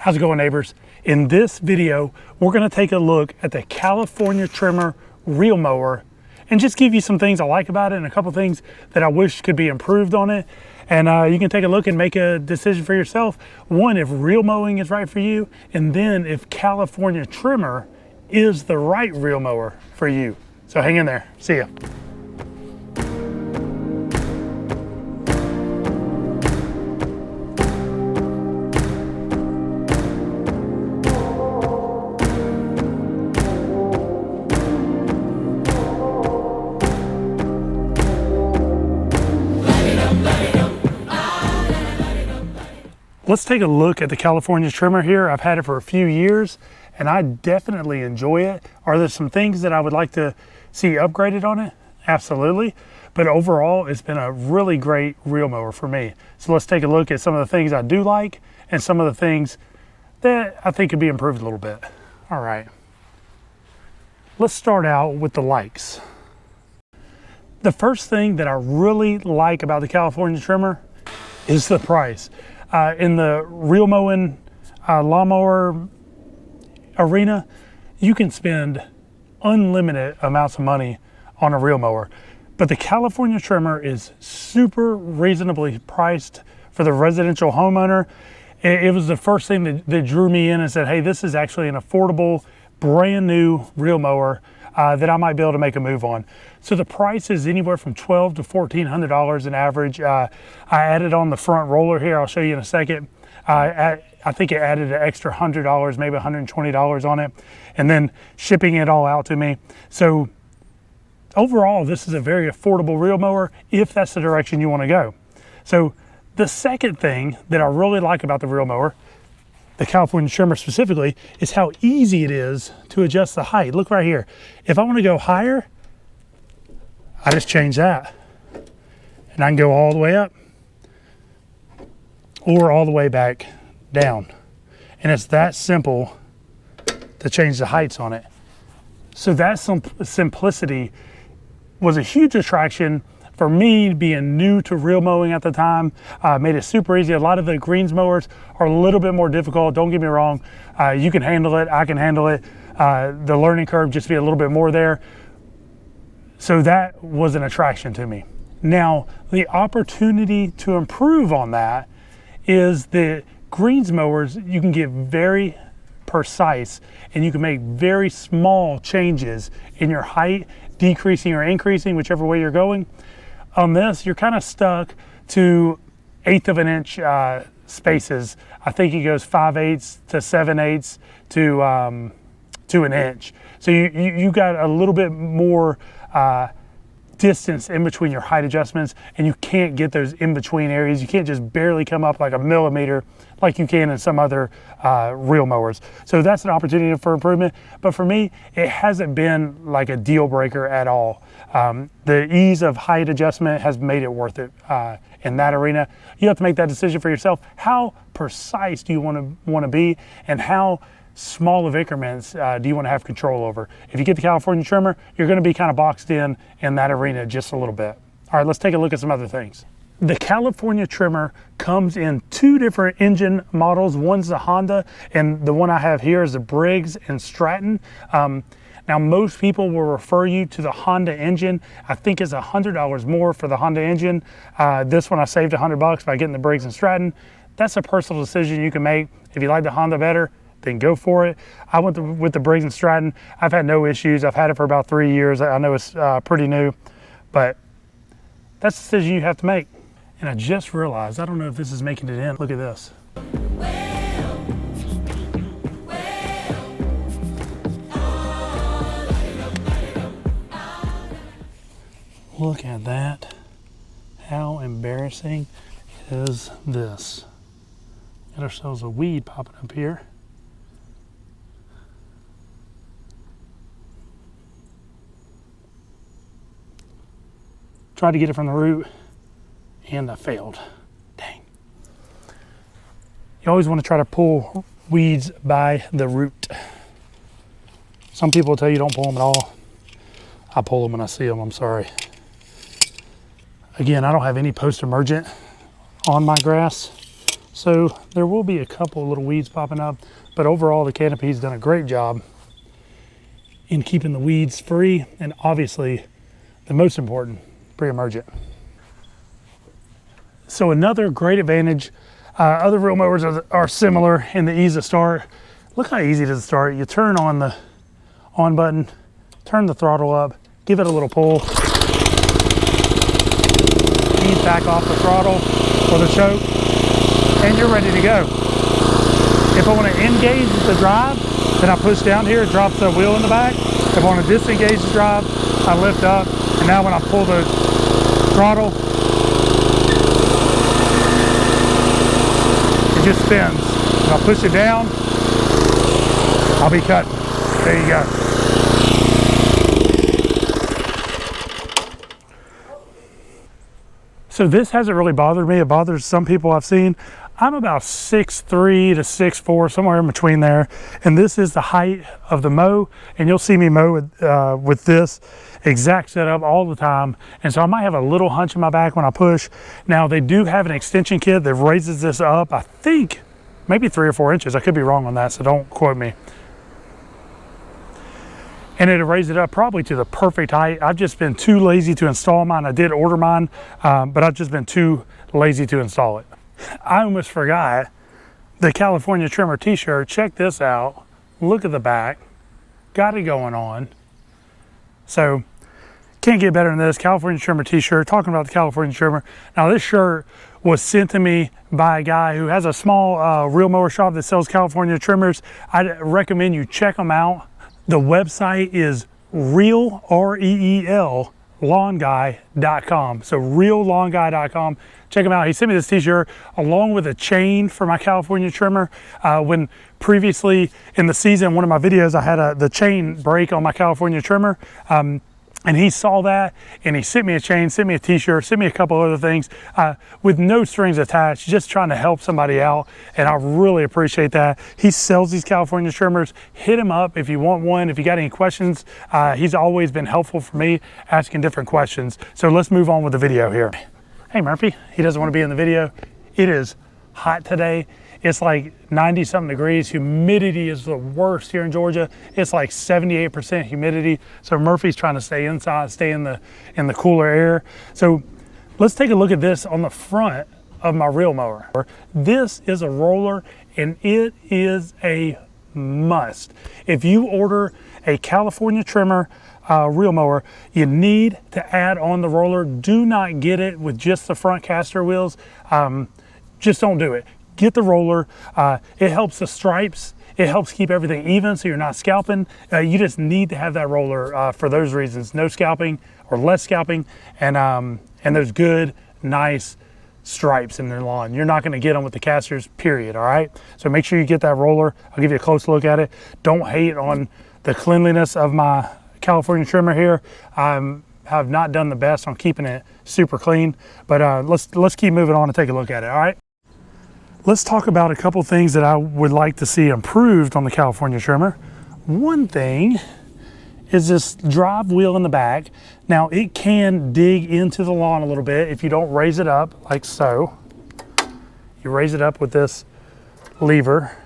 How's it going, neighbors? In this video, we're going to take a look at the California Trimmer Reel Mower and just give you some things I like about it and a couple things that I wish could be improved on it. And you can take a look and make a decision for yourself. One, if reel mowing is right for you, and then if California Trimmer is the right reel mower for you. So hang in there. See ya. Let's take a look at the California Trimmer here. I've had it for a few years and I definitely enjoy it. Are there some things that I would like to see upgraded on it? Absolutely. But overall, it's been a really great reel mower for me. So let's take a look at some of the things I do like and some of the things that I think could be improved a little bit. All right. Let's start out with the likes. The first thing that I really like about the California Trimmer is the price. In the reel mowing lawnmower arena, you can spend unlimited amounts of money on a reel mower. But the California Trimmer is super reasonably priced for the residential homeowner. It was the first thing that drew me in and said, hey, this is actually an affordable, brand new reel mower that I might be able to make a move on. So the price is anywhere from $1,200 to $1,400 an average. I added on the front roller here. I'll show you in a second. I think it added an extra $100, maybe $120 on it, and then shipping it all out to me. So overall, this is a very affordable reel mower if that's the direction you want to go. So the second thing that I really like about the reel mower, the California Trimmer specifically, is how easy it is to adjust the height. Look right here. If I want to go higher, I just change that and I can go all the way up or all the way back down. And it's that simple to change the heights on it. So that simplicity was a huge attraction for me, being new to reel mowing at the time. Made it super easy. A lot of the greens mowers are a little bit more difficult. Don't get me wrong. You can handle it. I can handle it. The learning curve just be a little bit more there. So that was an attraction to me. Now, the opportunity to improve on that is the greens mowers. You can get very precise and you can make very small changes in your height, decreasing or increasing, whichever way you're going. On this, you're kind of stuck to 1/8 of an inch spaces. I think it goes 5/8 to 7/8 to an inch. So you got a little bit more distance in between your height adjustments, and you can't get those in between areas. You can't just barely come up like a millimeter like you can in some other reel mowers. So that's an opportunity for improvement. But for me, it hasn't been like a deal breaker at all. The ease of height adjustment has made it worth it in that arena. You have to make that decision for yourself. How precise do you want to be, and how small of increments do you want to have control over? If you get the California Trimmer, you're going to be kind of boxed in that arena just a little bit. All right, let's take a look at some other things. The California Trimmer comes in 2 different engine models. One's the Honda, and the one I have here is the Briggs and Stratton. Now, most people will refer you to the Honda engine. I think it's $100 more for the Honda engine. This one I saved $100 by getting the Briggs and Stratton. That's a personal decision you can make. If you like the Honda better, then go for it. I went with the Briggs and Stratton. I've had no issues. I've had it for about 3 years. I know it's pretty new, but that's a decision you have to make. And I just realized, I don't know if this is making it in. Look at this. Look at that. How embarrassing is this? Got ourselves a weed popping up here. Tried to get it from the root and I failed. Dang. You always want to try to pull weeds by the root. Some people tell you don't pull them at all. I pull them when I see them, I'm sorry. Again, I don't have any post-emergent on my grass, So there will be a couple of little weeds popping up, but overall the canopy's done a great job in keeping the weeds free, and obviously the most important, pre-emergent. So another great advantage, other reel mowers are similar in the ease of start. Look how easy it is to start. You turn on the on button, turn the throttle up, give it a little pull, ease back off the throttle or the choke, and you're ready to go. If I want to engage the drive, then I push down here, it drops the wheel in the back. If I want to disengage the drive, I lift up, and now when I pull the throttle, it just spins. If I push it down, I'll be cutting. There you go. So this hasn't really bothered me. It bothers some people I've seen. I'm about 6'3" to 6'4", somewhere in between there. And this is the height of the mow. And you'll see me mow with this exact setup all the time. And so I might have a little hunch in my back when I push. Now they do have an extension kit that raises this up, I think, maybe 3 or 4 inches. I could be wrong on that, so don't quote me. And it'll raise it up probably to the perfect height. I've just been too lazy to install mine. I did order mine, but I've just been too lazy to install it. I almost forgot the California Trimmer t-shirt. Check this out. Look at the back. Got it going on. So can't get better than this. California Trimmer t-shirt. Talking about the California Trimmer. Now this shirt was sent to me by a guy who has a small reel mower shop that sells California trimmers. I'd recommend you check them out. The website is reel, R-E-E-L, lawnguy.com. So reellawnguy.com. Check him out. He sent me this t-shirt along with a chain for my California trimmer. When previously in the season, one of my videos, I had the chain break on my California trimmer. And he saw that and he sent me a chain, sent me a t-shirt, sent me a couple other things with no strings attached, just trying to help somebody out. And I really appreciate that. He sells these California trimmers. Hit him up if you want one. If you got any questions, he's always been helpful for me asking different questions. So let's move on with the video here. Hey Murphy, he doesn't want to be in the video. It is hot today. It's like 90 something degrees. Humidity is the worst here in Georgia. It's like 78% humidity. So Murphy's trying to stay inside, stay in the cooler air. So let's take a look at this on the front of my reel mower. This is a roller and it is a must. If you order a California Trimmer reel mower, you need to add on the roller. Do not get it with just the front caster wheels. Just don't do it. Get the roller. It helps the stripes. It helps keep everything even so you're not scalping. You just need to have that roller for those reasons. No scalping or less scalping, and those good, nice stripes in their lawn. You're not going to get them with the casters, period, all right? So make sure you get that roller. I'll give you a close look at it. Don't hate on the cleanliness of my California trimmer here. I have not done the best on keeping it super clean, but let's keep moving on and take a look at it, all right? Let's talk about a couple things that I would like to see improved on the California trimmer. One thing is this drive wheel in the back. Now it can dig into the lawn a little bit if you don't raise it up like so. You raise it up with this lever.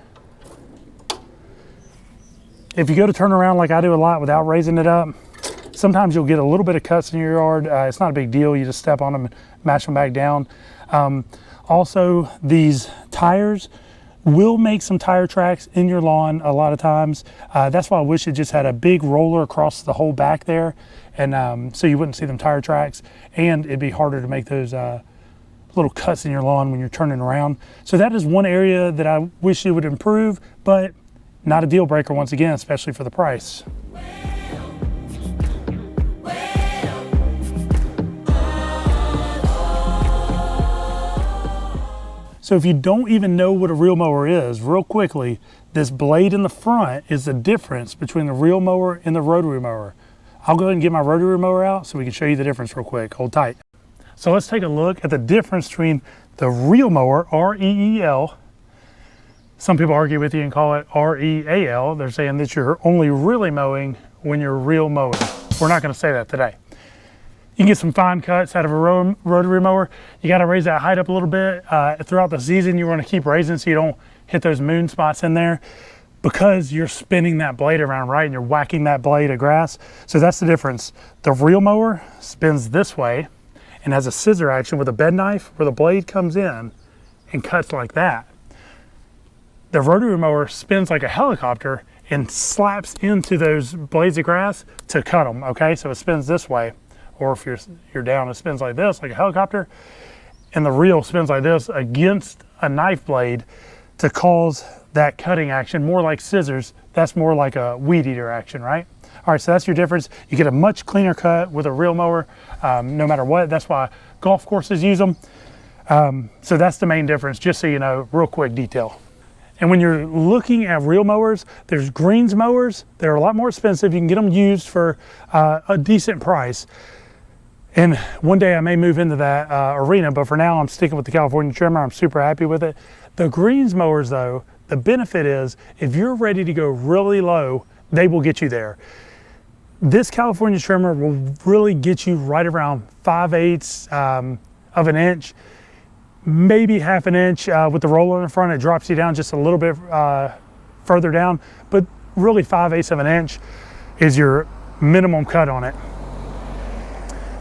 If you go to turn around like I do a lot without raising it up, sometimes you'll get a little bit of cuts in your yard. It's not a big deal. You just step on them and mash them back down. Also, these tires will make some tire tracks in your lawn a lot of times. That's why I wish it just had a big roller across the whole back there, and so you wouldn't see them tire tracks, and it'd be harder to make those little cuts in your lawn when you're turning around. So that is one area that I wish it would improve, but not a deal breaker once again, especially for the price. So if you don't even know what a reel mower is, real quickly, this blade in the front is the difference between the reel mower and the rotary mower. I'll go ahead and get my rotary mower out so we can show you the difference real quick. Hold tight. So let's take a look at the difference between the reel mower, R-E-E-L. Some people argue with you and call it R-E-A-L. They're saying that you're only really mowing when you're reel mowing. We're not going to say that today. You can get some fine cuts out of a rotary mower. You got to raise that height up a little bit. Throughout the season, you want to keep raising so you don't hit those moon spots in there, because you're spinning that blade around, right? And you're whacking that blade of grass. So that's the difference. The reel mower spins this way and has a scissor action with a bed knife where the blade comes in and cuts like that. The rotary mower spins like a helicopter and slaps into those blades of grass to cut them, okay? So it spins this way, or if you're down, it spins like this, like a helicopter, and the reel spins like this against a knife blade to cause that cutting action, more like scissors. That's more like a weed eater action, right? All right, so that's your difference. You get a much cleaner cut with a reel mower, no matter what. That's why golf courses use them. So that's the main difference, just so you know, real quick detail. And when you're looking at reel mowers, there's greens mowers. They're a lot more expensive. You can get them used for a decent price. And one day I may move into that arena, but for now I'm sticking with the California Trimmer. I'm super happy with it. The greens mowers though, the benefit is if you're ready to go really low, they will get you there. This California Trimmer will really get you right around 5/8 of an inch, maybe half an inch with the roller in the front. It drops you down just a little bit further down, but really 5/8 of an inch is your minimum cut on it.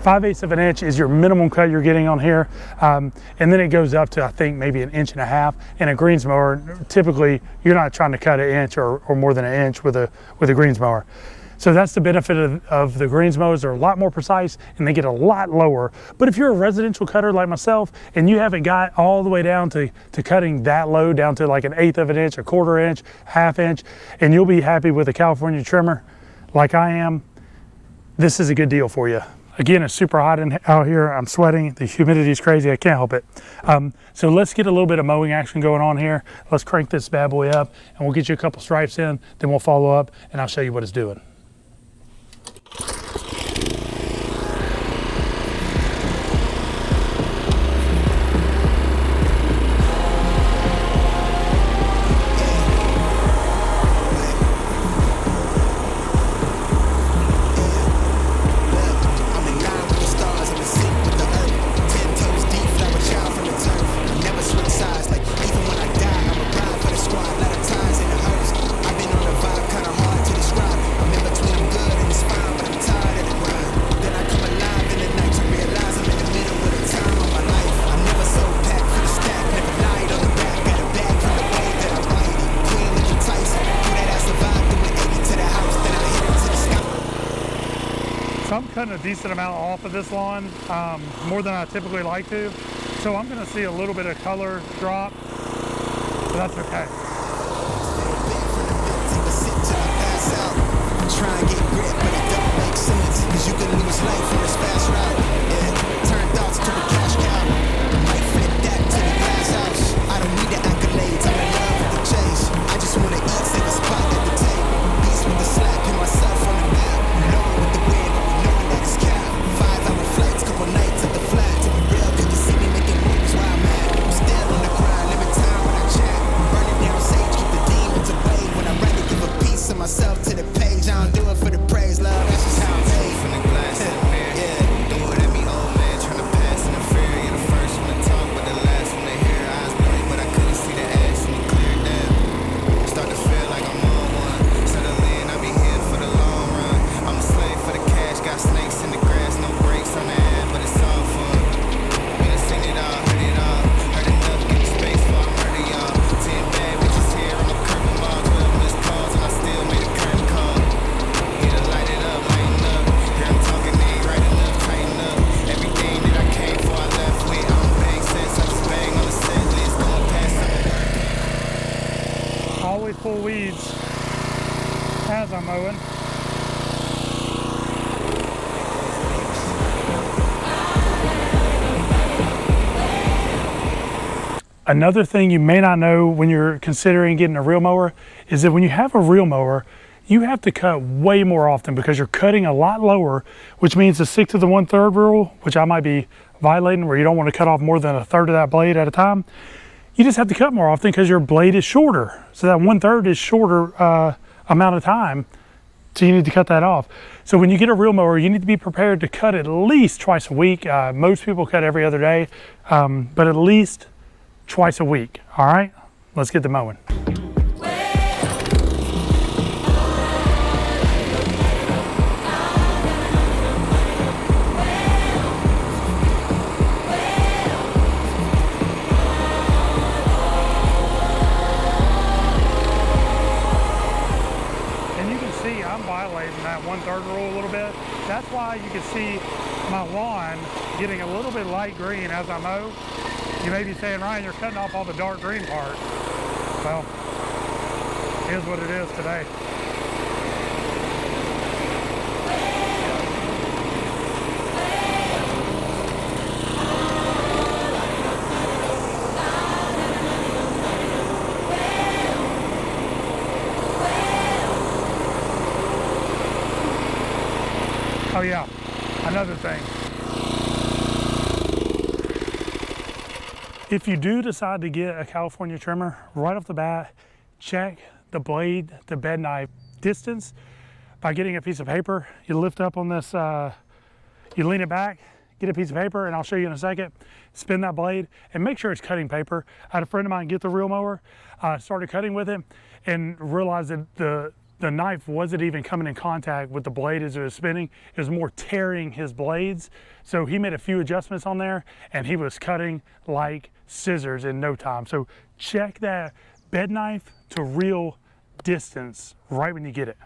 5/8 of an inch is your minimum cut you're getting on here. And then it goes up to, I think, maybe 1.5 inches. In a greens mower, typically you're not trying to cut 1 inch or more than 1 inch with a greens mower. So that's the benefit of the greens mowers. They're a lot more precise and they get a lot lower. But if you're a residential cutter like myself and you haven't got all the way down to cutting that low, down to like 1/8 of an inch, 1/4 inch, 1/2 inch, and you'll be happy with a California Trimmer like I am, this is a good deal for you. Again, it's super hot out here. I'm sweating. The humidity is crazy. I can't help it. So let's get a little bit of mowing action going on here. Let's crank this bad boy up and we'll get you a couple stripes in. Then we'll follow up and I'll show you what it's doing. So I'm cutting a decent amount off of this lawn, more than I typically like to. So I'm gonna see a little bit of color drop, but that's okay. Try and get grip, but it don't make sense, cause you can lose life on this fast route. Yeah, turn thoughts to a cash cow. Might flip that to the glass house. I don't need the accolades, I'm in love with the chase. I just wanna eat, save a spot at the table. Beast with the slack and myself on the map. Knowing with the wind, but we knowing that it's cap. 5-hour flights, couple nights at the flat. To be real, cause you see me making moves where I'm at. I'm still on the grind, limit time when I chat. Burning down sage, keep the demons away. When I'm ready, give a piece of myself to the page. I don't do it for the praise, love, that's just how I'm made. From the glass to the mirror, yeah. Throw it at me, old man, trying to pass in the fear. You're the first one to talk, but the last one to hear. Eyes blurry, but I couldn't see the ass and it cleared down. Start to feel like I'm on one. Settle in, I'll be here for the long run. I'm a slave for the cash, got snakes in the grass, no brakes on the end, but it's all fun. Been to seen it all, heard it all. Heard enough, give me space for I murder y'all. 10 bad bitches here, I'ma curve them all. 12 missed calls, and I still made a curtain call. Here to light it up, lighten up. Here I'm talking, they ain't right enough, tighten up. Everything that I came for, I left with. I don't bang sense, I just bang on the set list. Going past I always pull weeds as I'm mowing. Another thing you may not know when you're considering getting a reel mower is that when you have a reel mower, you have to cut way more often because you're cutting a lot lower, which means to stick to the 1/3 rule, which I might be violating, where you don't want to cut off more than 1/3 of that blade at a time. You just have to cut more often because your blade is shorter. So that 1/3 is shorter amount of time So you need to cut that off. So when you get a reel mower, you need to be prepared to cut at least twice a week. Most people cut every other day, but at least twice a week. All right, let's get to mowing. That 1/3 rule a little bit. That's why you can see my lawn getting a little bit light green as I mow. You may be saying, Ryan, you're cutting off all the dark green part. Well, here's what it is today. Oh yeah, another thing. If you do decide to get a California trimmer, right off the bat, check the blade to bed knife distance by getting a piece of paper. You lift up on this, you lean it back, get a piece of paper, and I'll show you in a second. Spin that blade and make sure it's cutting paper. I had a friend of mine get the reel mower, started cutting with it, and realized that the knife wasn't even coming in contact with the blade as it was spinning. It was more tearing his blades. So he made a few adjustments on there and he was cutting like scissors in no time. So check that bed knife to reel distance right when you get it.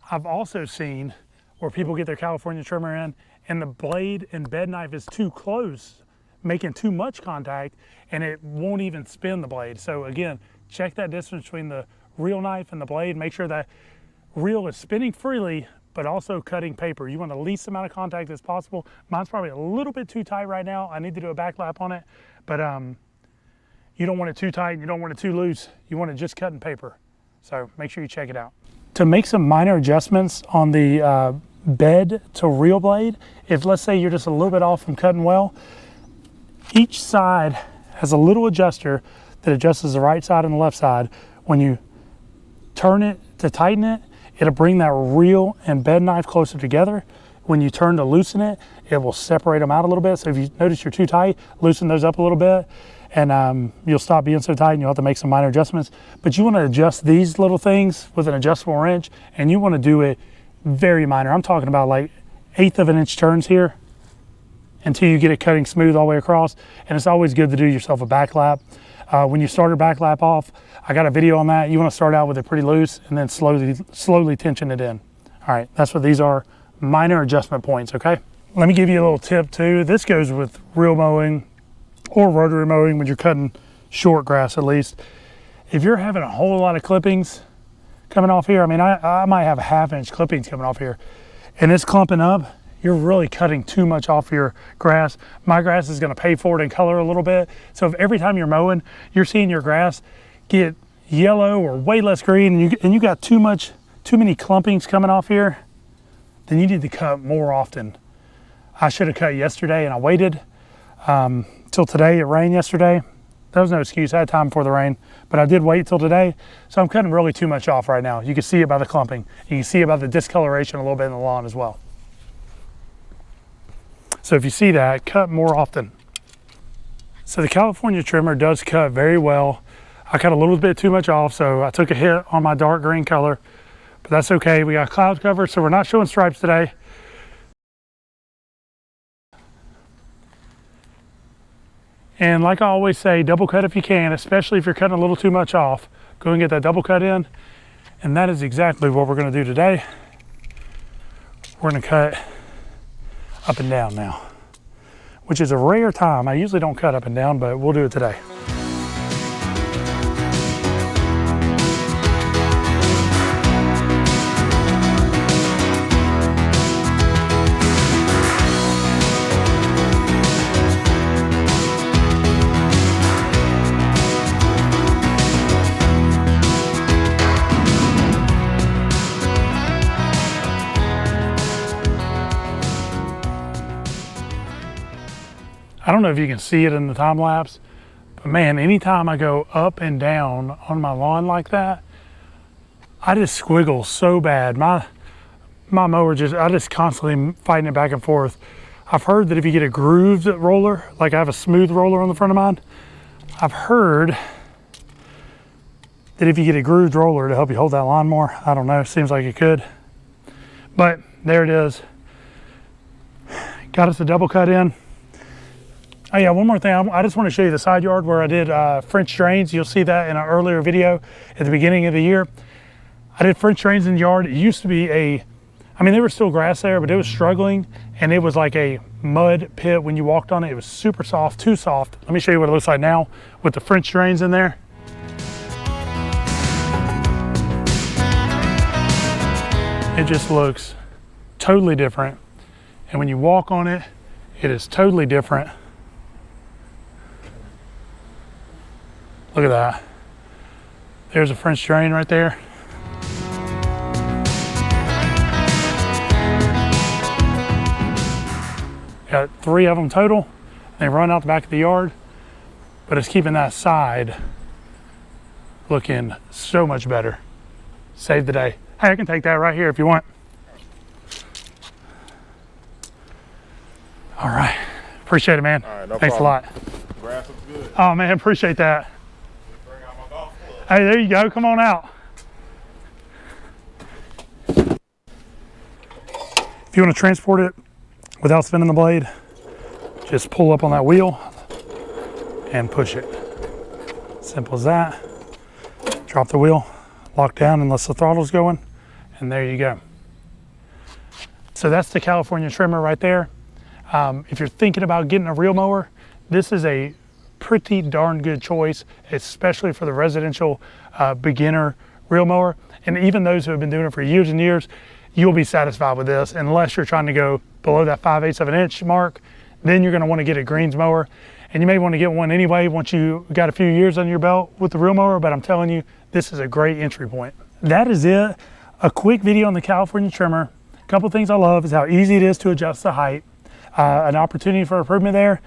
I've also seen where people get their California trimmer in and the blade and bed knife is too close, making too much contact, and it won't even spin the blade. So again, check that distance between the reel knife and the blade. Make sure that reel is spinning freely, but also cutting paper. You want the least amount of contact as possible. Mine's probably a little bit too tight right now. I need to do a back lap on it, but you don't want it too tight and you don't want it too loose. You want it just cutting paper. So make sure you check it out. To make some minor adjustments on the bed to reel blade, if let's say you're just a little bit off from cutting well, each side has a little adjuster that adjusts the right side and the left side. When you turn it to tighten it, it'll bring that reel and bed knife closer together. When you turn to loosen it, it will separate them out a little bit. So if you notice you're too tight, loosen those up a little bit, and you'll stop being so tight and you'll have to make some minor adjustments. But you want to adjust these little things with an adjustable wrench, and you want to do it very minor. I'm talking about like 1/8 of an inch turns here until you get it cutting smooth all the way across. And it's always good to do yourself a back lap. When you start a back lap off, I got a video on that. You want to start out with it pretty loose and then slowly tension it in. All right, that's what these are, minor adjustment points, okay? Let me give you a little tip too. This goes with reel mowing or rotary mowing when you're cutting short grass at least. If you're having a whole lot of clippings coming off here, I mean, I might have 1/2 inch clippings coming off here, and it's clumping up, you're really cutting too much off your grass. My grass is gonna pay for it in color a little bit. So if every time you're mowing, you're seeing your grass get yellow or way less green, and you got too many clumpings coming off here, then you need to cut more often. I should have cut yesterday and I waited till today. It rained yesterday. That was no excuse. I had time before the rain, but I did wait till today. So I'm cutting really too much off right now. You can see it by the clumping. You can see it by the discoloration a little bit in the lawn as well. So if you see that, cut more often. So the California trimmer does cut very well. I cut a little bit too much off, so I took a hit on my dark green color, but that's okay. We got cloud cover, so we're not showing stripes today. And like I always say, double cut if you can, especially if you're cutting a little too much off. Go and get that double cut in. And that is exactly what we're gonna do today. We're gonna cut up and down now, which is a rare time. I usually don't cut up and down, but we'll do it today. I don't know if you can see it in the time lapse, but man, anytime I go up and down on my lawn like that, I just squiggle so bad. My mower I just constantly fighting it back and forth. I've heard that if you get a grooved roller, like I have a smooth roller on the front of mine, I've heard that if you get a grooved roller to help you hold that lawn more. I don't know, seems like it could. But there it is. Got us a double cut in. Oh yeah, one more thing. I just want to show you the side yard where I did French drains. You'll see that in an earlier video at the beginning of the year. I did French drains in the yard. It used to be I mean, there was still grass there, but it was struggling, and it was like a mud pit when you walked on it. It was super soft, too soft. Let me show you what it looks like now with the French drains in there. It just looks totally different. And when you walk on it, it is totally different. Look at that. There's a French drain right there. Got 3 of them total. They run out the back of the yard, but it's keeping that side looking so much better. Save the day. Hey, I can take that right here if you want. All right, appreciate it, man. All right, no Thanks problem. a lot. Grass looks good. Oh man, appreciate that. Bring out my golf club. Hey, there you go, come on out. If you want to transport it without spinning the blade, just pull up on that wheel and push it. Simple as that. Drop the wheel, lock down unless the throttle's going, and there you go. So that's the California Trimmer right there. If you're thinking about getting a reel mower, this is a pretty darn good choice, especially for the residential beginner reel mower. And even those who have been doing it for years and years, you'll be satisfied with this, unless you're trying to go below that 5/8 of an inch mark. Then you're going to want to get a greens mower, and you may want to get one anyway once you got a few years under your belt with the reel mower, but I'm telling you, this is a great entry point. That is it. A quick video on the California Trimmer. A couple things I love is how easy it is to adjust the height. An opportunity for improvement there.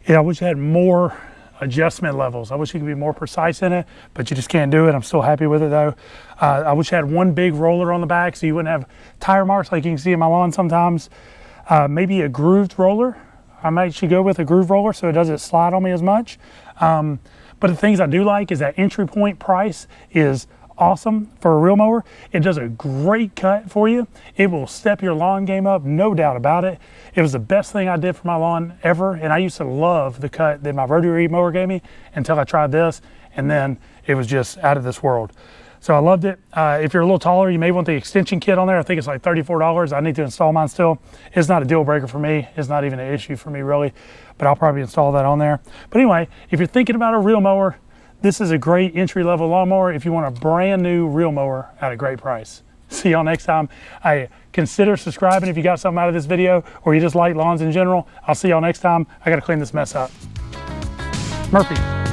Yeah, I wish you had more adjustment levels. I wish you could be more precise in it, but you just can't do it. I'm still happy with it though. I wish I had one big roller on the back so you wouldn't have tire marks like you can see in my lawn sometimes. Maybe a grooved roller. I might actually go with a groove roller so it doesn't slide on me as much. But the things I do like is that entry point price is awesome for a reel mower. It does a great cut for you. It will step your lawn game up, no doubt about it. It was the best thing I did for my lawn ever, and I used to love the cut that my Rotary mower gave me until I tried this, and then it was just out of this world. So I loved it. If you're a little taller, you may want the extension kit on there. I think it's like $34. I need to install mine still. It's not a deal breaker for me. It's not even an issue for me really, but I'll probably install that on there. But anyway, if you're thinking about a reel mower, this is a great entry-level lawnmower if you want a brand new reel mower at a great price. See y'all next time. Hey, consider subscribing if you got something out of this video or you just like lawns in general. I'll see y'all next time. I gotta clean this mess up. Murphy.